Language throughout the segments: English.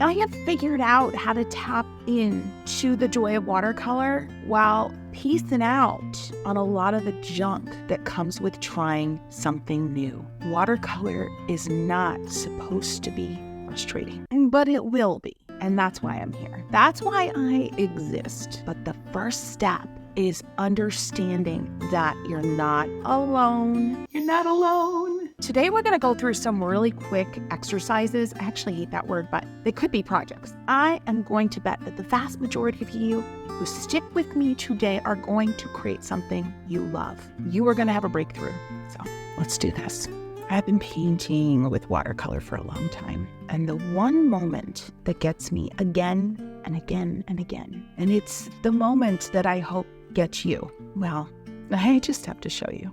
I have figured out how to tap into the joy of watercolor while piecing out on a lot of the junk that comes with trying something new. Watercolor is not supposed to be frustrating, but it will be. And that's why I'm here. That's why I exist. But the first step is understanding that you're not alone. You're not alone. Today, we're going to go through some really quick exercises. I actually hate that word, but they could be projects. I am going to bet that the vast majority of you who stick with me today are going to create something you love. You are going to have a breakthrough. So let's do this. I've been painting with watercolor for a long time, and the one moment that gets me again and again and again, and it's the moment that I hope gets you. Well, I just have to show you.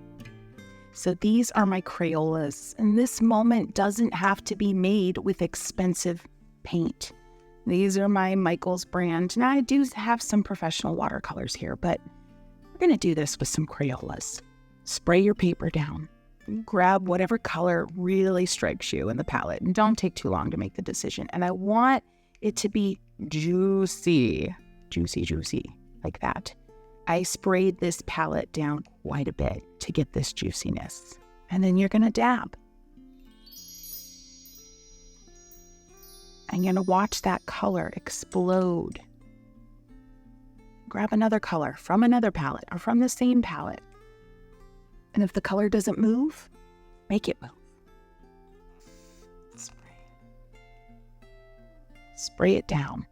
So these are my Crayolas, and this moment doesn't have to be made with expensive paint. These are my Michaels brand. Now I do have some professional watercolors here, but we're going to do this with some Crayolas. Spray your paper down. Grab whatever color really strikes you in the palette, and don't take too long to make the decision. And I want it to be juicy, like that. I sprayed this palette down quite a bit to get this juiciness. And then you're gonna dab. And you're gonna watch that color explode. Grab another color from another palette or from the same palette. And if the color doesn't move, make it move. Spray it down,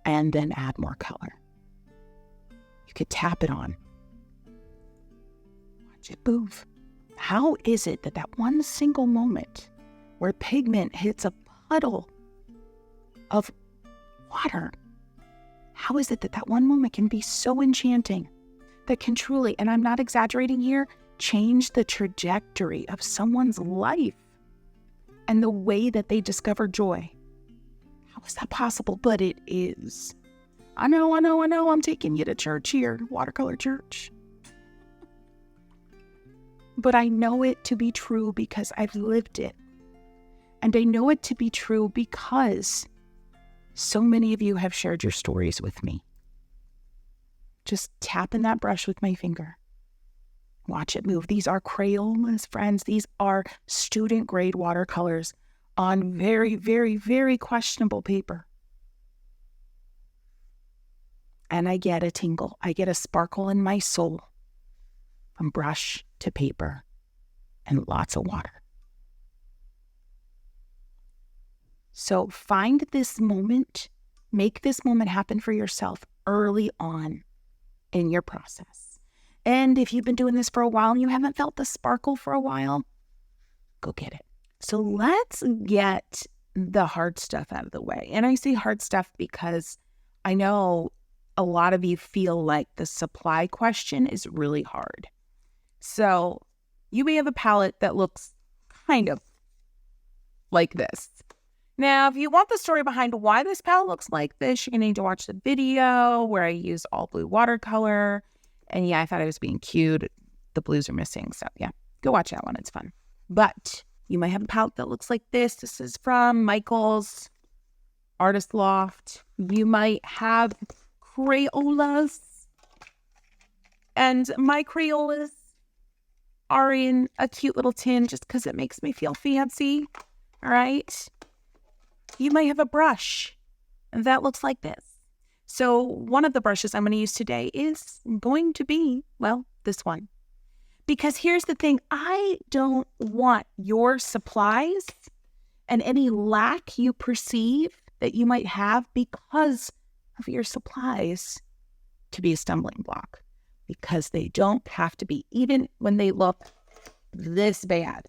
and then add more color. You could tap it on. Watch it move. How is it that that one single moment where pigment hits a puddle of water, how is it that that one moment can be so enchanting that can truly, and I'm not exaggerating here, change the trajectory of someone's life and the way that they discover joy? How is that possible? But it is. I know. I'm taking you to church here, watercolor church. But I know it to be true because I've lived it. And I know it to be true because so many of you have shared your stories with me. Just tapping that brush with my finger. Watch it move. These are Crayolas, friends. These are student grade watercolors on very, very, very questionable paper. And I get a tingle. I get a sparkle in my soul from brush to paper and lots of water. So find this moment, make this moment happen for yourself early on in your process. And if you've been doing this for a while and you haven't felt the sparkle for a while, go get it. So let's get the hard stuff out of the way. And I say hard stuff because I know a lot of you feel like the supply question is really hard. So you may have a palette that looks kind of like this. Now, if you want the story behind why this palette looks like this, you're going to need to watch the video where I use all blue watercolor. And yeah, I thought I was being cute. The blues are missing. So yeah, go watch that one. It's fun. But you might have a palette that looks like this. This is from Michaels Artist Loft. You might have Crayolas. And my Crayolas are in a cute little tin just because it makes me feel fancy. All right. You might have a brush that looks like this. So one of the brushes I'm going to use today is going to be, well, this one. Because here's the thing, I don't want your supplies and any lack you perceive that you might have because of your supplies to be a stumbling block. Because they don't have to be, even when they look this bad.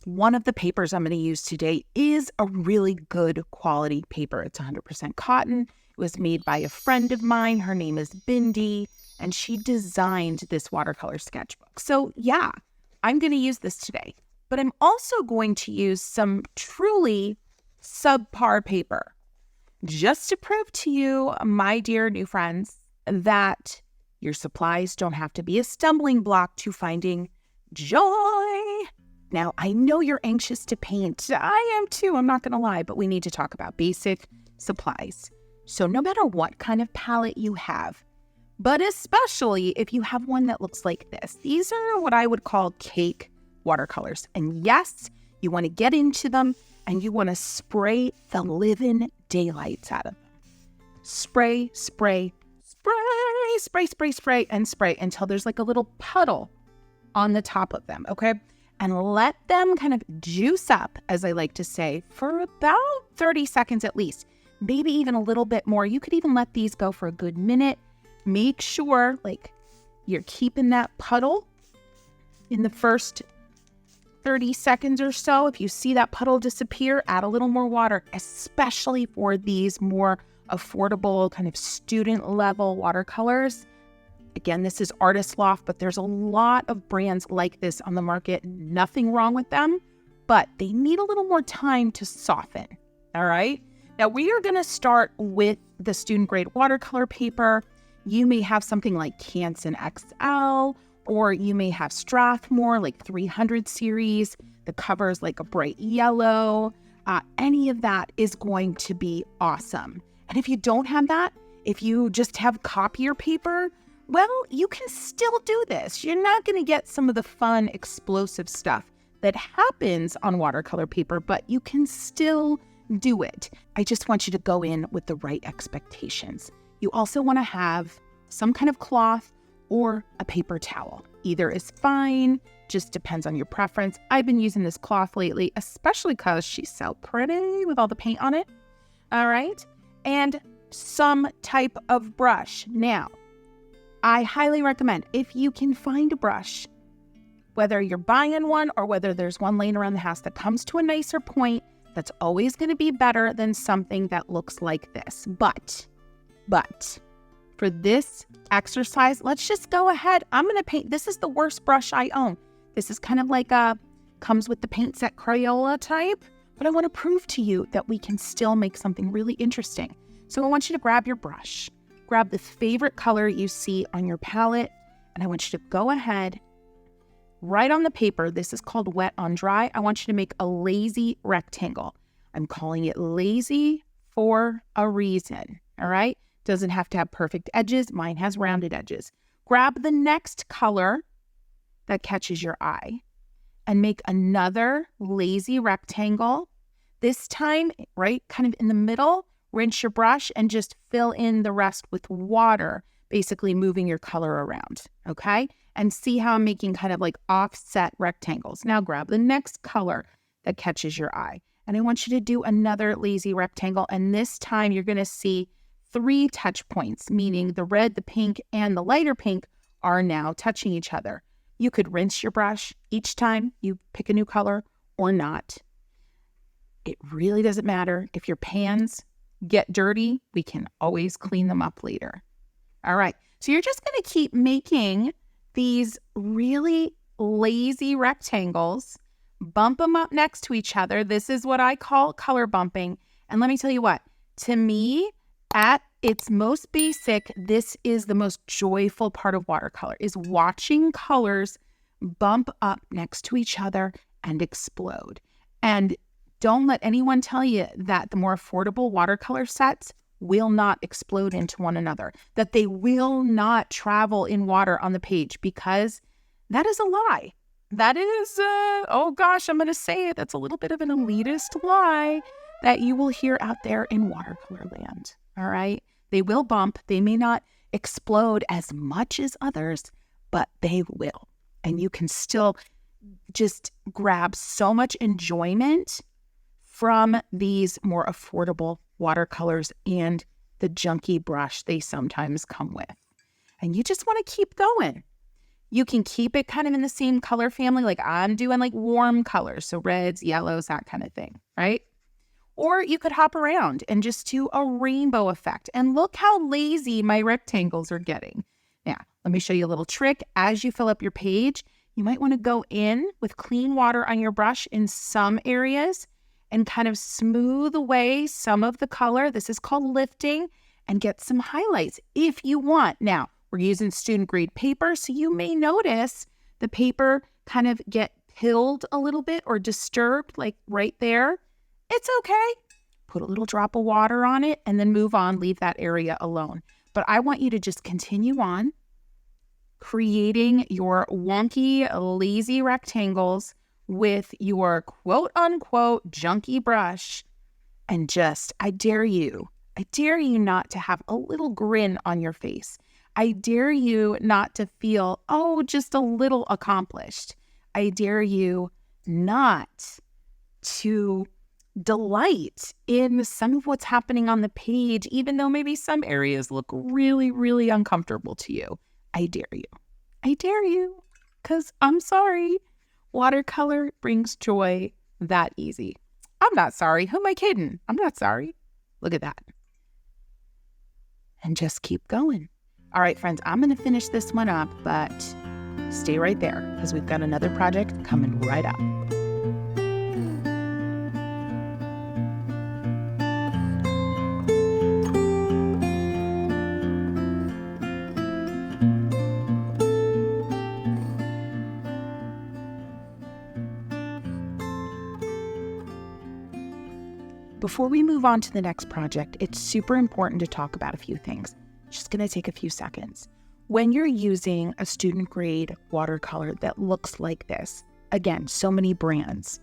One of the papers I'm going to use today is a really good quality paper. It's 100% cotton. It was made by a friend of mine. Her name is Bindi, and she designed this watercolor sketchbook. So yeah, I'm going to use this today. But I'm also going to use some truly subpar paper just to prove to you, my dear new friends, that your supplies don't have to be a stumbling block to finding joy. Now, I know you're anxious to paint. I am too, I'm not going to lie, but we need to talk about basic supplies. So no matter what kind of palette you have, but especially if you have one that looks like this, these are what I would call cake watercolors. And yes, you want to get into them and you want to spray the living daylights out of them. Spray, spray, spray, spray, spray, spray, and spray until there's like a little puddle on the top of them, okay? And let them kind of juice up, as I like to say, for about 30 seconds at least, maybe even a little bit more. You could even let these go for a good minute. Make sure like you're keeping that puddle in the first 30 seconds or so. If you see that puddle disappear, add a little more water, especially for these more affordable kind of student level watercolors. Again, this is Artist Loft, but there's a lot of brands like this on the market. Nothing wrong with them, but they need a little more time to soften. All right. Now we are going to start with the student grade watercolor paper. You may have something like Canson XL, or you may have Strathmore, like 300 series. The cover is like a bright yellow. Any of that is going to be awesome. And if you don't have that, if you just have copier paper, well, you can still do this. You're not going to get some of the fun, explosive stuff that happens on watercolor paper, but you can still do it. I just want you to go in with the right expectations. You also want to have some kind of cloth or a paper towel. Either is fine, just depends on your preference. I've been using this cloth lately, especially because she's so pretty with all the paint on it. All right. And some type of brush. Now, I highly recommend if you can find a brush, whether you're buying one or whether there's one laying around the house that comes to a nicer point, that's always going to be better than something that looks like this. But for this exercise, let's just go ahead. I'm going to paint. This is the worst brush I own. This is kind of like comes with the paint set Crayola type, but I want to prove to you that we can still make something really interesting. So I want you to grab your brush, grab the favorite color you see on your palette, and I want you to go ahead, right on the paper. This is called wet on dry. I want you to make a lazy rectangle. I'm calling it lazy for a reason. All right. Doesn't have to have perfect edges. Mine has rounded edges. Grab the next color that catches your eye and make another lazy rectangle. This time, right, kind of in the middle, rinse your brush and just fill in the rest with water, basically moving your color around, okay? And see how I'm making kind of like offset rectangles. Now grab the next color that catches your eye. And I want you to do another lazy rectangle. And this time you're going to see 3 touch points, meaning the red, the pink, and the lighter pink are now touching each other. You could rinse your brush each time you pick a new color or not. It really doesn't matter. If your pans get dirty, we can always clean them up later. All right. So you're just going to keep making these really lazy rectangles, bump them up next to each other. This is what I call color bumping. And let me tell you what, to me, at its most basic, this is the most joyful part of watercolor, is watching colors bump up next to each other and explode. And don't let anyone tell you that the more affordable watercolor sets will not explode into one another, that they will not travel in water on the page, because that is a lie. That is, oh gosh, I'm going to say it. That's a little bit of an elitist lie that you will hear out there in watercolor land. All right. They will bump. They may not explode as much as others, but they will. And you can still just grab so much enjoyment from these more affordable watercolors and the junky brush they sometimes come with. And you just want to keep going. You can keep it kind of in the same color family, like I'm doing like warm colors, so reds, yellows, that kind of thing, right? Or you could hop around and just do a rainbow effect. And look how lazy my rectangles are getting. Now, let me show you a little trick. As you fill up your page, you might want to go in with clean water on your brush in some areas and kind of smooth away some of the color. This is called lifting, and get some highlights if you want. Now, we're using student grade paper, so you may notice the paper kind of get pilled a little bit or disturbed, like right there, it's okay. Put a little drop of water on it and then move on, leave that area alone. But I want you to just continue on creating your wonky, lazy rectangles with your quote unquote junky brush. And just, I dare you not to have a little grin on your face. I dare you not to feel, oh, just a little accomplished. I dare you not to delight in some of what's happening on the page, even though maybe some areas look really, really uncomfortable to you. I dare you. I dare you, because I'm sorry. Watercolor brings joy that easy. I'm not sorry. Who am I kidding? I'm not sorry. Look at that. And just keep going. All right, friends, I'm going to finish this one up, but stay right there because we've got another project coming right up. Before we move on to the next project, it's super important to talk about a few things. Just going to take a few seconds. When you're using a student grade watercolor that looks like this, again, so many brands,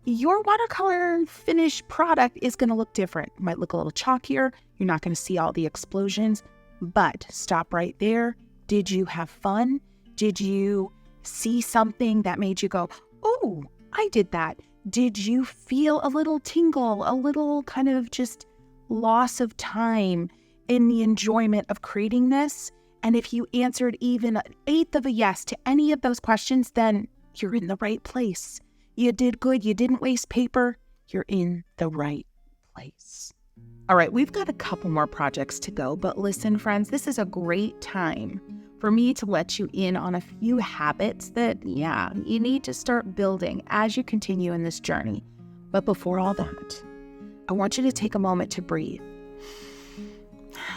your watercolor finished product is going to look different. It might look a little chalkier. You're not going to see all the explosions, but stop right there. Did you have fun? Did you see something that made you go, oh, I did that? Did you feel a little tingle, a little kind of just loss of time in the enjoyment of creating this? And if you answered even an eighth of a yes to any of those questions, then you're in the right place. You did good. You didn't waste paper. You're in the right place. All right, we've got a couple more projects to go, but listen, friends, this is a great time for me to let you in on a few habits that, you need to start building as you continue in this journey. But before all that, I want you to take a moment to breathe.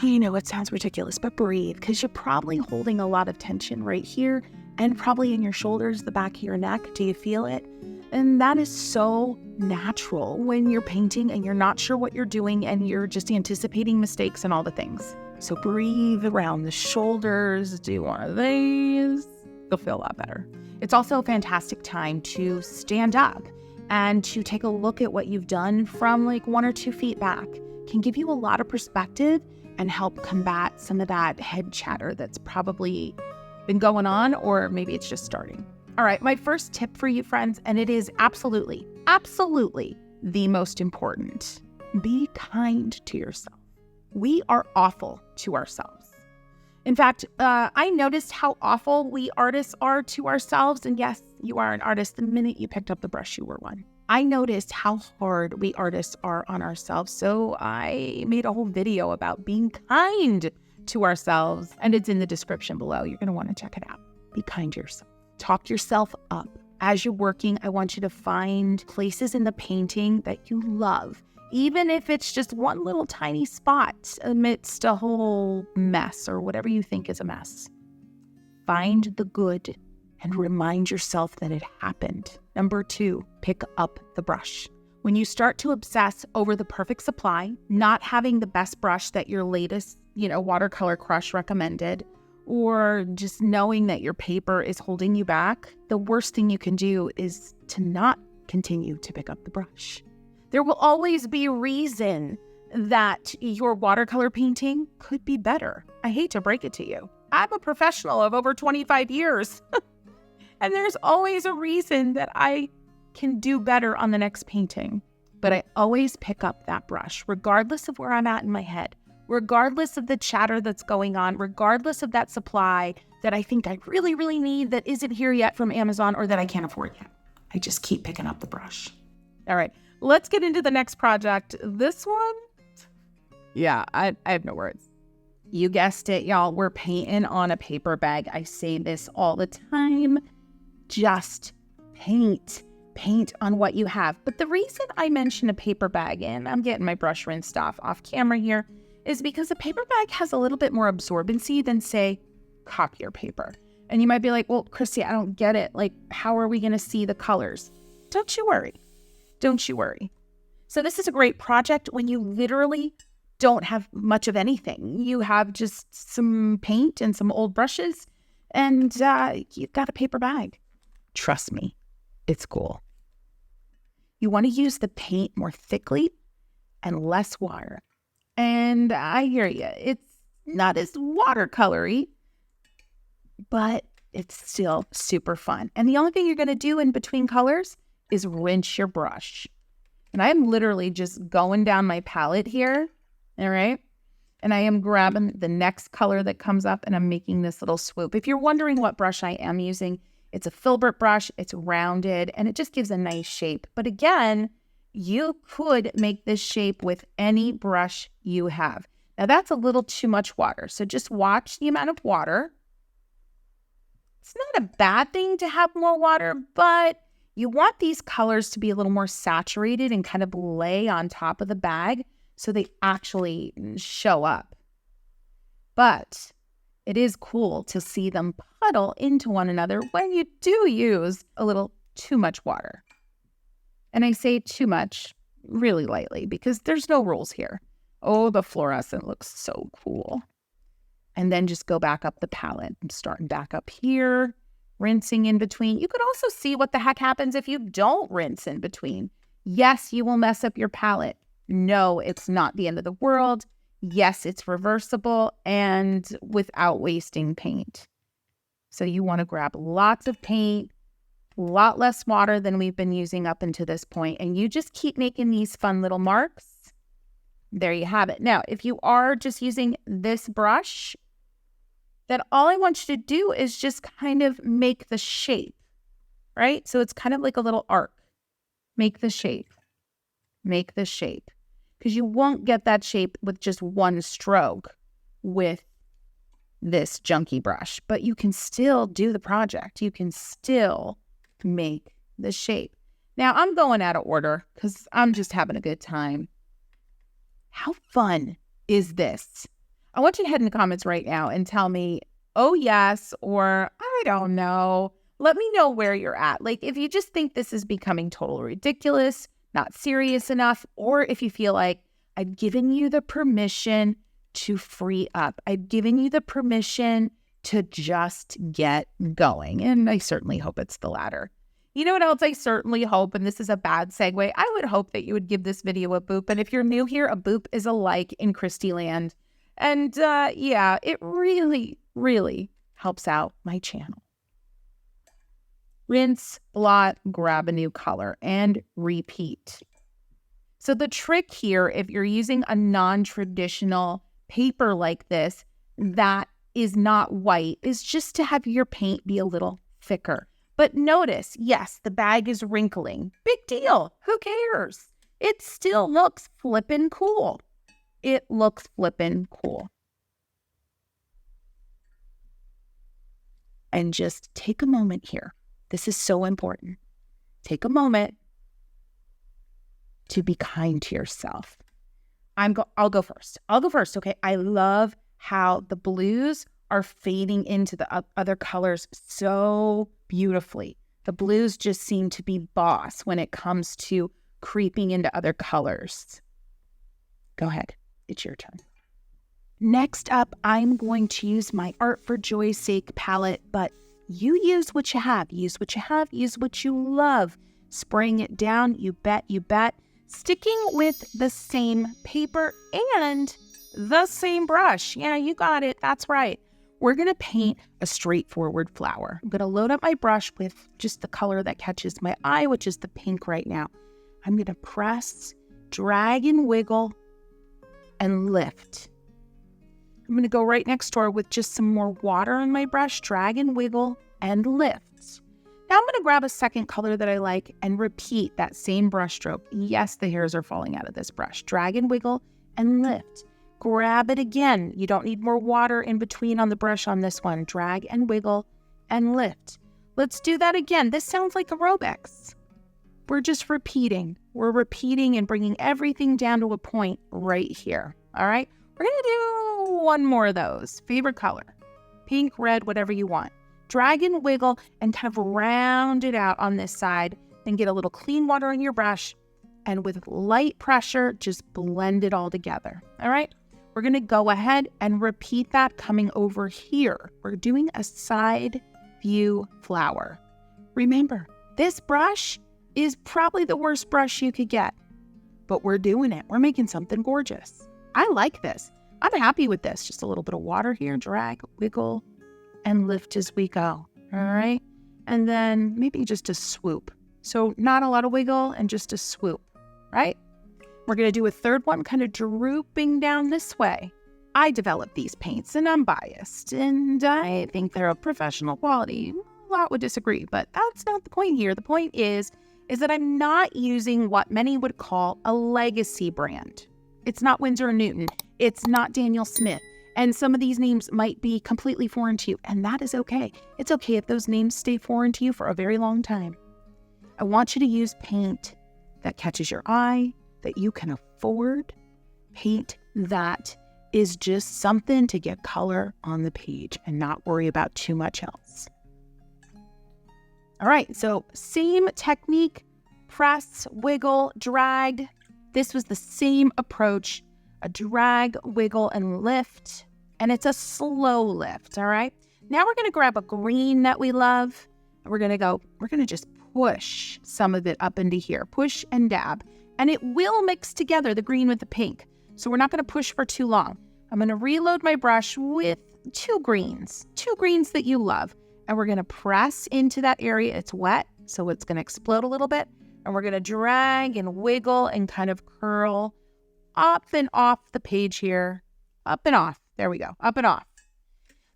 You know, it sounds ridiculous, but breathe, because you're probably holding a lot of tension right here and probably in your shoulders, the back of your neck. Do you feel it? And that is so natural when you're painting and you're not sure what you're doing and you're just anticipating mistakes and all the things. So breathe around the shoulders, do one of these. You'll feel a lot better. It's also a fantastic time to stand up and to take a look at what you've done from like 1 or 2 feet back. Can give you a lot of perspective and help combat some of that head chatter that's probably been going on, or maybe it's just starting. All right, my first tip for you, friends, and it is absolutely the most important. Be kind to yourself. We are awful to ourselves. In fact, I noticed how awful we artists are to ourselves. And yes, you are an artist the minute you picked up the brush, you were one. I noticed how hard we artists are on ourselves. So I made a whole video about being kind to ourselves. And it's in the description below. You're going to want to check it out. Be kind to yourself. Talk yourself up. As you're working, I want you to find places in the painting that you love. Even if it's just one little tiny spot amidst a whole mess or whatever you think is a mess. Find the good and remind yourself that it happened. Number 2, pick up the brush. When you start to obsess over the perfect supply, not having the best brush that your latest, watercolor crush recommended, or just knowing that your paper is holding you back, the worst thing you can do is to not continue to pick up the brush. There will always be a reason that your watercolor painting could be better. I hate to break it to you. I'm a professional of over 25 years. And there's always a reason that I can do better on the next painting. But I always pick up that brush, regardless of where I'm at in my head, regardless of the chatter that's going on, regardless of that supply that I think I really, really need that isn't here yet from Amazon or that I can't afford yet. I just keep picking up the brush. All right. Let's get into the next project. This one, I have no words. You guessed it, y'all. We're painting on a paper bag. I say this all the time. Just paint. Paint on what you have. But the reason I mention a paper bag, and I'm getting my brush rinsed off camera here, is because a paper bag has a little bit more absorbency than, say, copier paper. And you might be like, well, Kristy, I don't get it. Like, how are we going to see the colors? Don't you worry. Don't you worry. So this is a great project when you literally don't have much of anything. You have just some paint and some old brushes, and you've got a paper bag. Trust me, it's cool. You want to use the paint more thickly and less water. And I hear you. It's not as watercolory, but it's still super fun. And the only thing you're going to do in between colors is rinse your brush. And I am literally just going down my palette here, all right? And I am grabbing the next color that comes up, and I'm making this little swoop. If you're wondering what brush I am using, it's a filbert brush. It's rounded, and it just gives a nice shape. But again, you could make this shape with any brush you have. Now, that's a little too much water, so just watch the amount of water. It's not a bad thing to have more water, but you want these colors to be a little more saturated and kind of lay on top of the bag so they actually show up. But it is cool to see them puddle into one another when you do use a little too much water. And I say too much really lightly because there's no rules here. Oh, the fluorescent looks so cool. And then just go back up the palette. I'm starting back up here, rinsing in between. You could also see what the heck happens if you don't rinse in between. Yes, you will mess up your palette. No, it's not the end of the world. Yes, it's reversible and without wasting paint. So you want to grab lots of paint, a lot less water than we've been using up until this point, and you just keep making these fun little marks. There you have it. Now, if you are just using this brush, then all I want you to do is just kind of make the shape, right? So it's kind of like a little arc. Make the shape. Make the shape. Because you won't get that shape with just one stroke with this junky brush. But you can still do the project. You can still make the shape. Now, I'm going out of order because I'm just having a good time. How fun is this? I want you to head in the comments right now and tell me, oh, yes, or I don't know. Let me know where you're at. Like, if you just think this is becoming totally ridiculous, not serious enough, or if you feel like I've given you the permission to free up. I've given you the permission to just get going. And I certainly hope it's the latter. You know what else I certainly hope, and this is a bad segue, I would hope that you would give this video a boop. And if you're new here, a boop is a like in Kristy land. And yeah, it really, really helps out my channel. Rinse, blot, grab a new color, and repeat. So the trick here, if you're using a non-traditional paper like this that is not white, is just to have your paint be a little thicker. But notice, yes, the bag is wrinkling. Big deal. Who cares? It still looks flippin' cool. It looks flippin' cool. And just take a moment here. This is so important. Take a moment to be kind to yourself. I'll go first. Okay. I love how the blues are fading into the other colors so beautifully. The blues just seem to be boss when it comes to creeping into other colors. Go ahead. It's your turn. Next up, I'm going to use my Art for Joy's Sake palette, but you use what you have. Use what you have. Use what you love. Spraying it down, you bet, you bet. Sticking with the same paper and the same brush. Yeah, you got it. That's right. We're going to paint a straightforward flower. I'm going to load up my brush with just the color that catches my eye, which is the pink right now. I'm going to press, drag and wiggle, and lift. I'm going to go right next door with just some more water on my brush, drag and wiggle, and lift. Now I'm going to grab a second color that I like and repeat that same brush stroke. Yes, the hairs are falling out of this brush. Drag and wiggle and lift. Grab it again. You don't need more water in between on the brush on this one. Drag and wiggle and lift. Let's do that again. This sounds like aerobics. We're just repeating. We're repeating and bringing everything down to a point right here. All right? We're going to do one more of those. Favorite color. Pink, red, whatever you want. drag and wiggle and kind of round it out on this side. Then get a little clean water on your brush and with light pressure, just blend it all together. All right. We're going to go ahead and repeat that coming over here. We're doing a side view flower. Remember, this brush is probably the worst brush you could get, but we're doing it. We're making something gorgeous. I like this. I'm happy with this. Just a little bit of water here, drag, wiggle, and lift as we go. All right. And then maybe just a swoop. So not a lot of wiggle and just a swoop, right? We're going to do a third one, kind of drooping down this way. I developed these paints and I'm biased and I think they're of professional quality. A lot would disagree, but that's not the point here. The point is that I'm not using what many would call a legacy brand. It's not Winsor & Newton. It's not Daniel Smith. And some of these names might be completely foreign to you, and that is okay. It's okay if those names stay foreign to you for a very long time. I want you to use paint that catches your eye, that you can afford, paint that is just something to get color on the page and not worry about too much else. All right, so same technique, press, wiggle, drag. This was the same approach, a drag, wiggle, and lift, and it's a slow lift, all right? Now we're gonna grab a green that we love, and we're gonna just push some of it up into here, push and dab, and it will mix together, the green with the pink. So we're not gonna push for too long. I'm gonna reload my brush with two greens that you love, and we're gonna press into that area. It's wet, so it's gonna explode a little bit, and we're gonna drag and wiggle and kind of curl up and off the page here, up and off. There we go, up and off.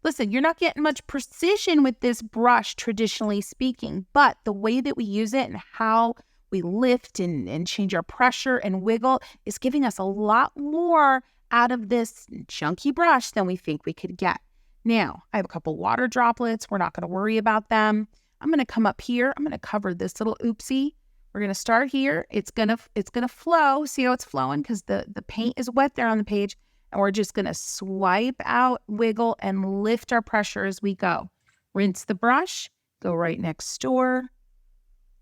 Listen, you're not getting much precision with this brush, traditionally speaking, but the way that we use it and how we lift and change our pressure and wiggle is giving us a lot more out of this chunky brush than we think we could get. Now, I have a couple water droplets. We're not going to worry about them. I'm going to come up here. I'm going to cover this little oopsie. We're going to start here. It's going to flow. See how it's flowing? Because the paint is wet there on the page. And we're just going to swipe out, wiggle, and lift our pressure as we go. Rinse the brush, go right next door,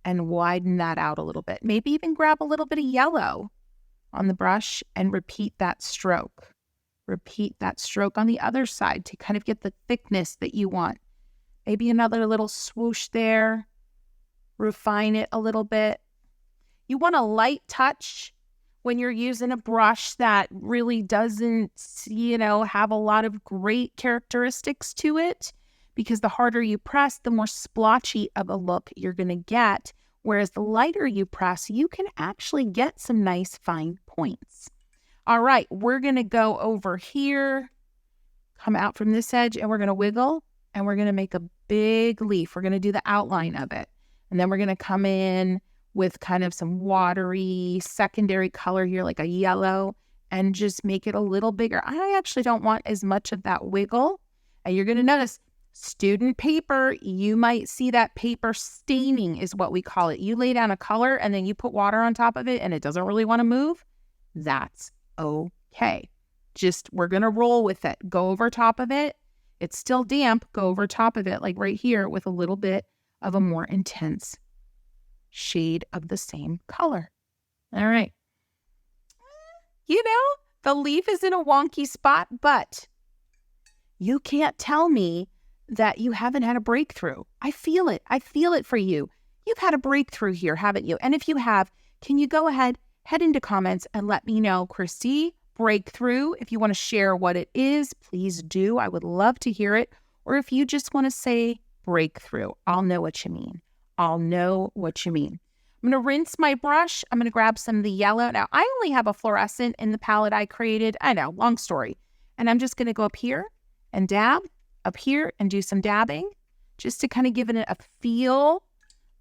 and widen that out a little bit. Maybe even grab a little bit of yellow on the brush and repeat that stroke. Repeat that stroke on the other side to kind of get the thickness that you want. Maybe another little swoosh there. Refine it a little bit. You want a light touch when you're using a brush that really doesn't, have a lot of great characteristics to it, because the harder you press, the more splotchy of a look you're going to get. Whereas the lighter you press, you can actually get some nice fine points. All right, we're going to go over here, come out from this edge, and we're going to wiggle, and we're going to make a big leaf. We're going to do the outline of it. And then we're going to come in with kind of some watery secondary color here, like a yellow, and just make it a little bigger. I actually don't want as much of that wiggle. And you're going to notice student paper, you might see that paper staining is what we call it. You lay down a color and then you put water on top of it and it doesn't really want to move. That's okay. We're going to roll with it. Go over top of it. It's still damp. Go over top of it, like right here, with a little bit of a more intense shade of the same color. All right. The leaf is in a wonky spot, but you can't tell me that you haven't had a breakthrough. I feel it. I feel it for you. You've had a breakthrough here, haven't you? And if you have, can you go ahead, head into comments and let me know, Kristy, breakthrough. If you want to share what it is, please do. I would love to hear it. Or if you just want to say breakthrough, I'll know what you mean. I'll know what you mean. I'm going to rinse my brush. I'm going to grab some of the yellow. Now, I only have a fluorescent in the palette I created. I know, long story. And I'm just going to go up here and dab, up here and do some dabbing, just to kind of give it a feel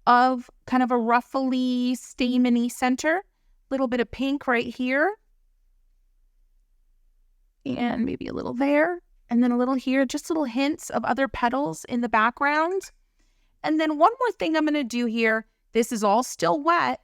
of kind of a ruffly, stameny center. A little bit of pink right here. And maybe a little there. And then a little here, just little hints of other petals in the background. And then one more thing I'm going to do here. This is all still wet,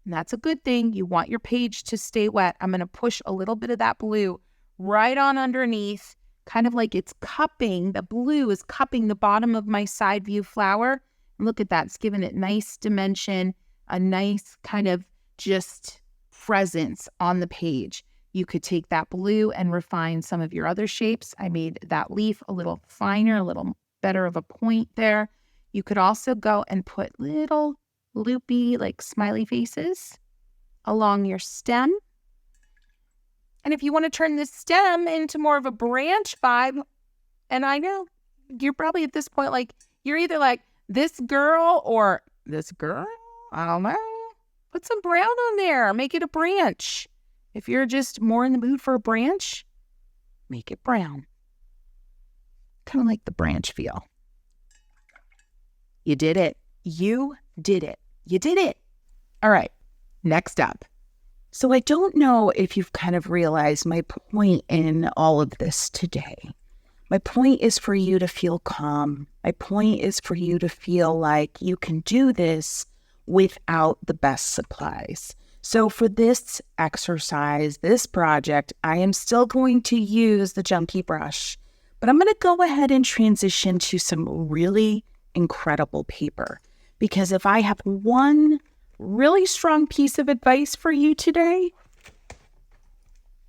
and that's a good thing. You want your page to stay wet. I'm going to push a little bit of that blue right on underneath, kind of like it's cupping, the blue is cupping the bottom of my side view flower. And look at that, it's giving it nice dimension, a nice kind of just presence on the page. You could take that blue and refine some of your other shapes. I made that leaf a little finer, a little better of a point there. You could also go and put little loopy, like smiley faces along your stem. And if you want to turn this stem into more of a branch vibe, and I know you're probably at this point, like, you're either like this girl or this girl, I don't know. Put some brown on there, make it a branch. If you're just more in the mood for a branch, make it brown. Kind of like the branch feel. You did it. You did it. You did it. All right, next up. So I don't know if you've kind of realized my point in all of this today. My point is for you to feel calm. My point is for you to feel like you can do this without the best supplies. So for this exercise, this project, I am still going to use the junky brush, but I'm going to go ahead and transition to some really incredible paper. Because if I have one really strong piece of advice for you today,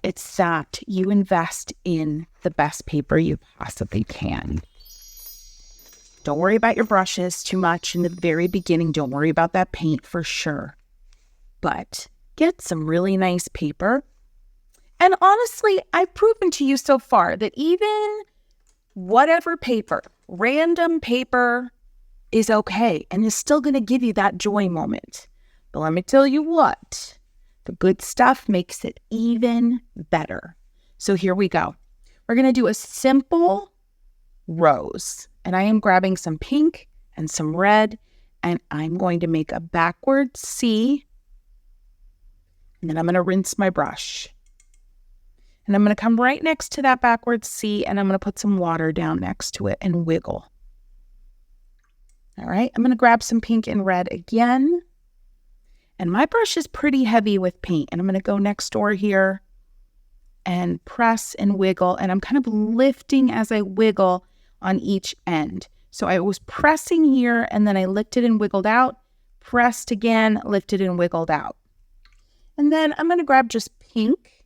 it's that you invest in the best paper you possibly can. Don't worry about your brushes too much in the very beginning. Don't worry about that paint for sure. But get some really nice paper. And honestly, I've proven to you so far that even whatever paper, random paper, is okay and is still going to give you that joy moment. But let me tell you what, the good stuff makes it even better. So here we go. We're going to do a simple rose. And I am grabbing some pink and some red, and I'm going to make a backward C. And then I'm going to rinse my brush. And I'm going to come right next to that backward C, and I'm going to put some water down next to it and wiggle. All right, I'm going to grab some pink and red again. And my brush is pretty heavy with paint. And I'm going to go next door here and press and wiggle. And I'm kind of lifting as I wiggle on each end. So I was pressing here, and then I lifted and wiggled out, pressed again, lifted and wiggled out. And then I'm going to grab just pink.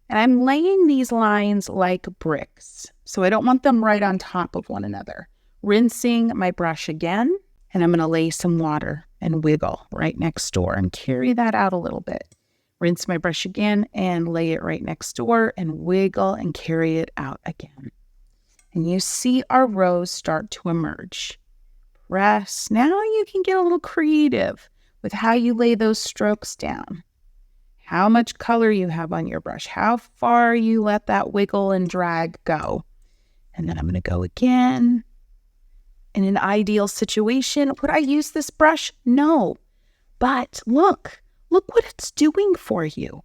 And I'm laying these lines like bricks. So I don't want them right on top of one another. Rinsing my brush again, and I'm going to lay some water and wiggle right next door and carry that out a little bit. Rinse my brush again and lay it right next door and wiggle and carry it out again. And you see our rose start to emerge. Press. Now you can get a little creative with how you lay those strokes down. How much color you have on your brush. How far you let that wiggle and drag go. And then I'm going to go again. In an ideal situation, would I use this brush? No. But look what it's doing for you.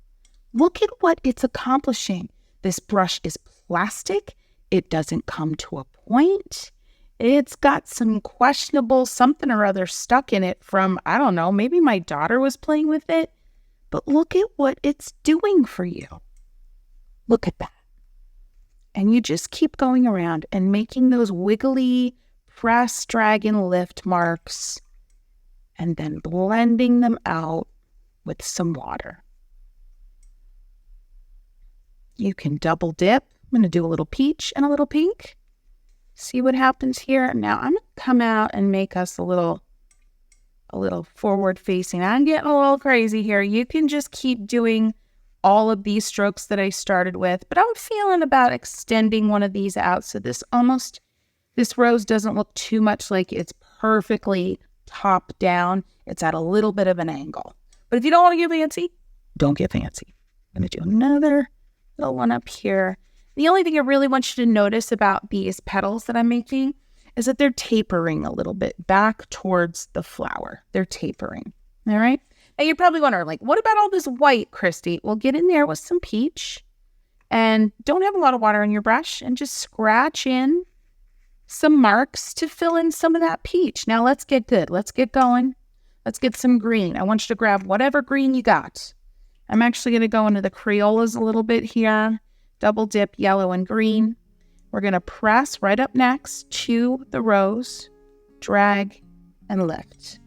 Look at what it's accomplishing. This brush is plastic. It doesn't come to a point. It's got some questionable something or other stuck in it from, I don't know, maybe my daughter was playing with it. But look at what it's doing for you. Look at that. And you just keep going around and making those wiggly press, drag, and lift marks, and then blending them out with some water. You can double dip. I'm going to do a little peach and a little pink. See what happens here. Now I'm going to come out and make us a little forward facing. I'm getting a little crazy here. You can just keep doing all of these strokes that I started with, but I'm feeling about extending one of these out so this rose doesn't look too much like it's perfectly top down. It's at a little bit of an angle. But if you don't want to get fancy, don't get fancy. I'm going to do another little one up here. The only thing I really want you to notice about these petals that I'm making is that they're tapering a little bit back towards the flower. They're tapering. All right. Now you're probably wondering, like, what about all this white, Kristy? Well, get in there with some peach and don't have a lot of water in your brush and just scratch in some marks to fill in some of that peach. Now let's get good. Let's get going. Let's get some green. I want you to grab whatever green you got. I'm actually going to go into the Crayolas a little bit here. Double dip yellow and green. we're going to press right up next to the rose, drag, and lift.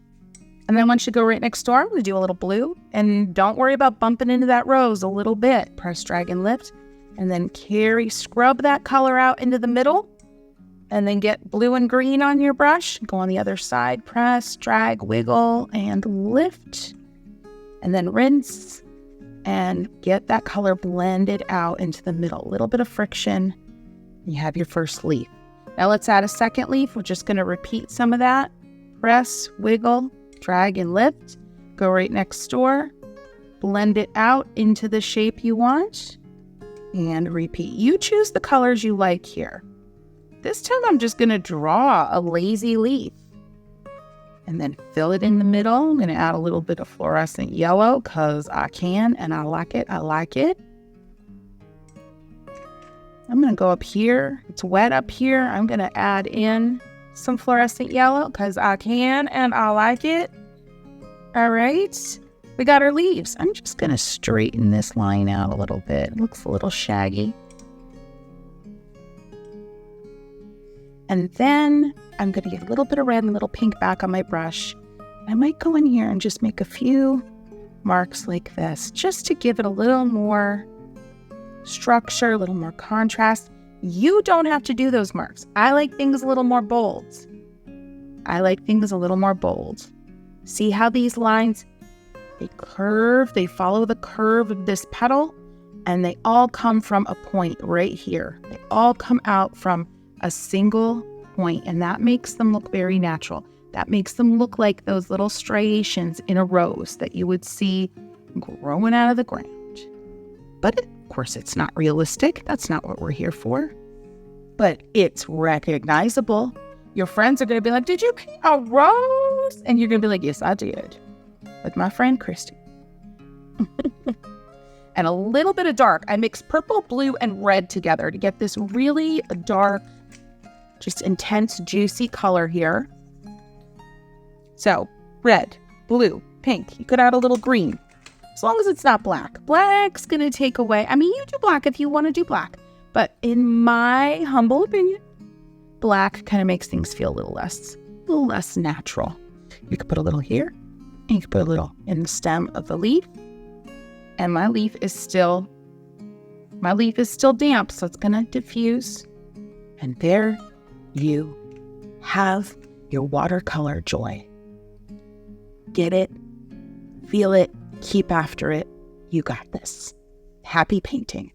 And then once you go right next door, I'm going to do a little blue. And don't worry about bumping into that rose a little bit. Press, drag, and lift. And then scrub that color out into the middle. And then get blue and green on your brush. Go on the other side, press, drag, wiggle, and lift. And then rinse. And get that color blended out into the middle. A little bit of friction. You have your first leaf. Now let's add a second leaf. We're just going to repeat some of that. Press, wiggle, drag, and lift. Go right next door. Blend it out into the shape you want. And repeat. You choose the colors you like here. This time I'm just going to draw a lazy leaf. And then fill it in the middle. I'm going to add a little bit of fluorescent yellow because I can and I like it. I like it. I'm going to go up here. It's wet up here. I'm going to add in some fluorescent yellow because I can and I like it. All right. We got our leaves. I'm just going to straighten this line out a little bit. It looks a little shaggy. And then I'm going to get a little bit of red and a little pink back on my brush. I might go in here and just make a few marks like this just to give it a little more structure, a little more contrast. You don't have to do those marks. I like things a little more bold. See how these lines, they curve, they follow the curve of this petal, and they all come from a point right here. They all come out from a single point, and that makes them look very natural. That makes them look like those little striations in a rose that you would see growing out of the ground. But of course, it's not realistic. That's not what we're here for. But it's recognizable. Your friends are going to be like, did you paint a rose? And you're going to be like, yes, I did. With my friend Kristy. And a little bit of dark. I mix purple, blue, and red together to get this really dark, just intense, juicy color here. So, red, blue, pink. You could add a little green. As long as it's not black. Black's going to take away. I mean, you do black if you want to do black. But in my humble opinion, black kind of makes things feel a little less natural. You could put a little here. And you could put a little in the stem of the leaf. And my leaf is still damp, so it's going to diffuse. And there you have your watercolor joy. Get it, feel it, keep after it. You got this. Happy painting.